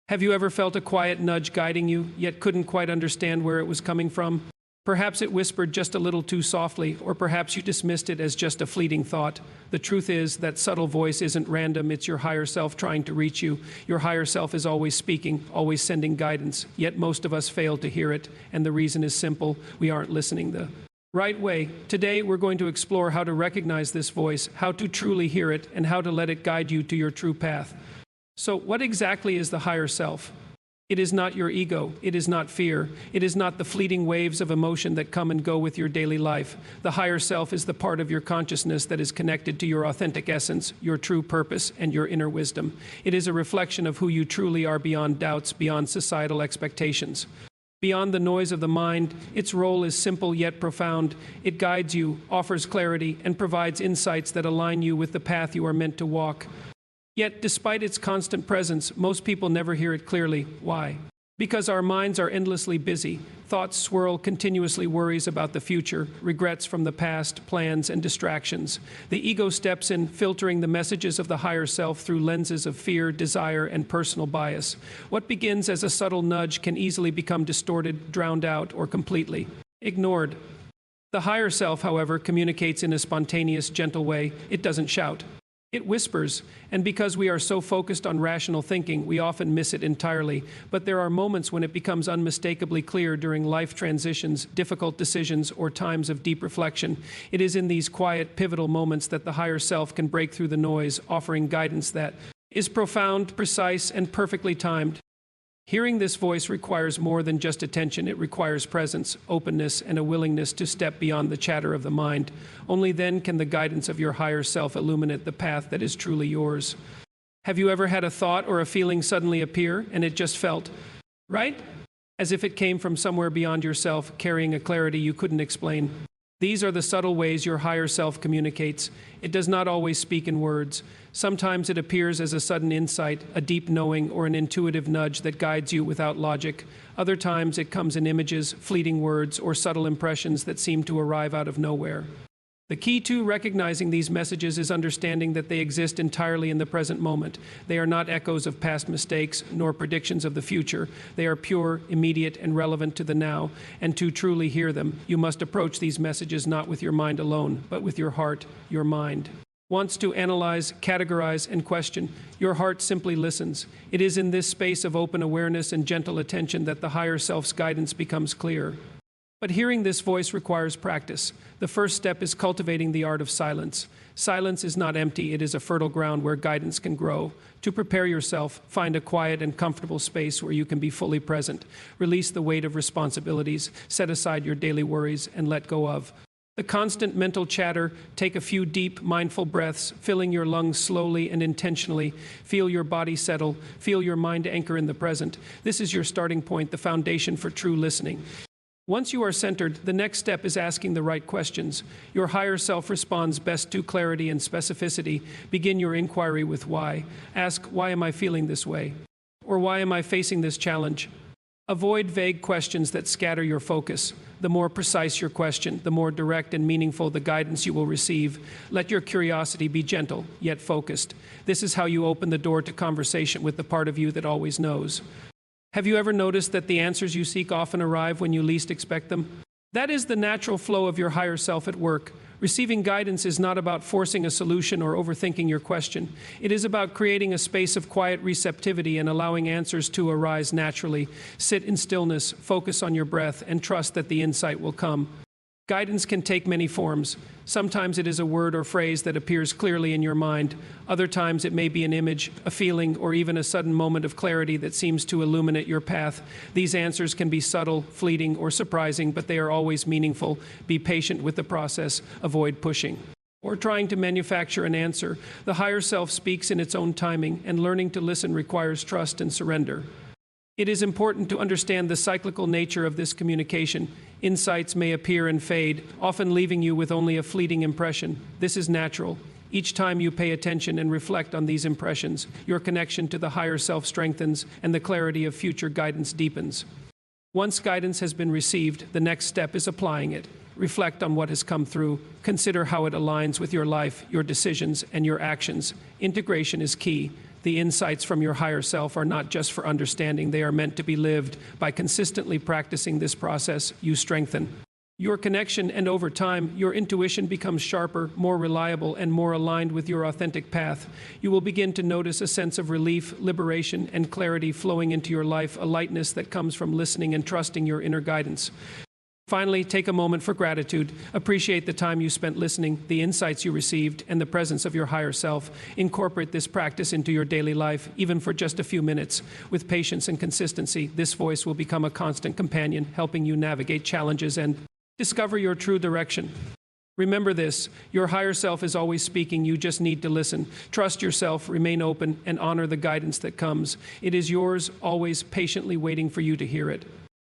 Have you ever felt a quiet nudge guiding you, yet couldn't quite understand where it was coming from? Perhaps it whispered just a little too softly, or perhaps you dismissed it as just a fleeting thought. The truth is that subtle voice isn't random, it's your higher self trying to reach you. Your higher self is always speaking, always sending guidance, yet most of us fail to hear it, and the reason is simple: we aren't listening the right way. Today, we're going to explore how to recognize this voice, how to truly hear it, and how to let it guide you to your true path. So, what exactly is the higher self? It is not your ego. It is not fear. It is not the fleeting waves of emotion that come and go with your daily life. The higher self is the part of your consciousness that is connected to your authentic essence, your true purpose, and your inner wisdom. It is a reflection of who you truly are beyond doubts, beyond societal expectations. Beyond the noise of the mind, its role is simple yet profound. It guides you, offers clarity, and provides insights that align you with the path you are meant to walk. Yet, despite its constant presence, most people never hear it clearly. Why? Because our minds are endlessly busy. Thoughts swirl continuously, worries about the future, regrets from the past, plans, and distractions. The ego steps in, filtering the messages of the higher self through lenses of fear, desire, and personal bias. What begins as a subtle nudge can easily become distorted, drowned out, or completely ignored. The higher self, however, communicates in a spontaneous, gentle way. It doesn't shout. It whispers, and because we are so focused on rational thinking, we often miss it entirely. But there are moments when it becomes unmistakably clear during life transitions, difficult decisions, or times of deep reflection. It is in these quiet, pivotal moments that the higher self can break through the noise, offering guidance that is profound, precise, and perfectly timed. Hearing this voice requires more than just attention. It requires presence, openness, and a willingness to step beyond the chatter of the mind. Only then can the guidance of your higher self illuminate the path that is truly yours. Have you ever had a thought or a feeling suddenly appear, and it just felt right? As if it came from somewhere beyond yourself, carrying a clarity you couldn't explain. These are the subtle ways your higher self communicates. It does not always speak in words. Sometimes it appears as a sudden insight, a deep knowing, or an intuitive nudge that guides you without logic. Other times it comes in images, fleeting words, or subtle impressions that seem to arrive out of nowhere. The key to recognizing these messages is understanding that they exist entirely in the present moment. They are not echoes of past mistakes, nor predictions of the future. They are pure, immediate, and relevant to the now. And to truly hear them, you must approach these messages not with your mind alone, but with your heart, your mind. Wants to analyze, categorize, and question, your heart simply listens. It is in this space of open awareness and gentle attention that the higher self's guidance becomes clear. But hearing this voice requires practice. The first step is cultivating the art of silence. Silence is not empty, it is a fertile ground where guidance can grow. To prepare yourself, find a quiet and comfortable space where you can be fully present. Release the weight of responsibilities, set aside your daily worries, and let go of the constant mental chatter. Take a few deep, mindful breaths, filling your lungs slowly and intentionally. Feel your body settle. Feel your mind anchor in the present. This is your starting point, the foundation for true listening. Once you are centered, the next step is asking the right questions. Your higher self responds best to clarity and specificity. Begin your inquiry with why. Ask, why am I feeling this way? Or why am I facing this challenge? Avoid vague questions that scatter your focus. The more precise your question, the more direct and meaningful the guidance you will receive. Let your curiosity be gentle, yet focused. This is how you open the door to conversation with the part of you that always knows. Have you ever noticed that the answers you seek often arrive when you least expect them? That is the natural flow of your higher self at work. Receiving guidance is not about forcing a solution or overthinking your question. It is about creating a space of quiet receptivity and allowing answers to arise naturally. Sit in stillness, focus on your breath, and trust that the insight will come. Guidance can take many forms. Sometimes it is a word or phrase that appears clearly in your mind. Other times it may be an image, a feeling, or even a sudden moment of clarity that seems to illuminate your path. These answers can be subtle, fleeting, or surprising, but they are always meaningful. Be patient with the process. Avoid pushing or trying to manufacture an answer. The higher self speaks in its own timing, and learning to listen requires trust and surrender. It is important to understand the cyclical nature of this communication. Insights may appear and fade, often leaving you with only a fleeting impression. This is natural. Each time you pay attention and reflect on these impressions, your connection to the higher self strengthens and the clarity of future guidance deepens. Once guidance has been received, the next step is applying it. Reflect on what has come through. Consider how it aligns with your life, your decisions, and your actions. Integration is key. The insights from your higher self are not just for understanding, they are meant to be lived. By consistently practicing this process, you strengthen your connection, and over time, your intuition becomes sharper, more reliable, and more aligned with your authentic path. You will begin to notice a sense of relief, liberation, and clarity flowing into your life, a lightness that comes from listening and trusting your inner guidance. Finally, take a moment for gratitude. Appreciate the time you spent listening, the insights you received, and the presence of your higher self. Incorporate this practice into your daily life, even for just a few minutes. With patience and consistency, this voice will become a constant companion, helping you navigate challenges and discover your true direction. Remember this, your higher self is always speaking, you just need to listen. Trust yourself, remain open, and honor the guidance that comes. It is yours, always patiently waiting for you to hear it.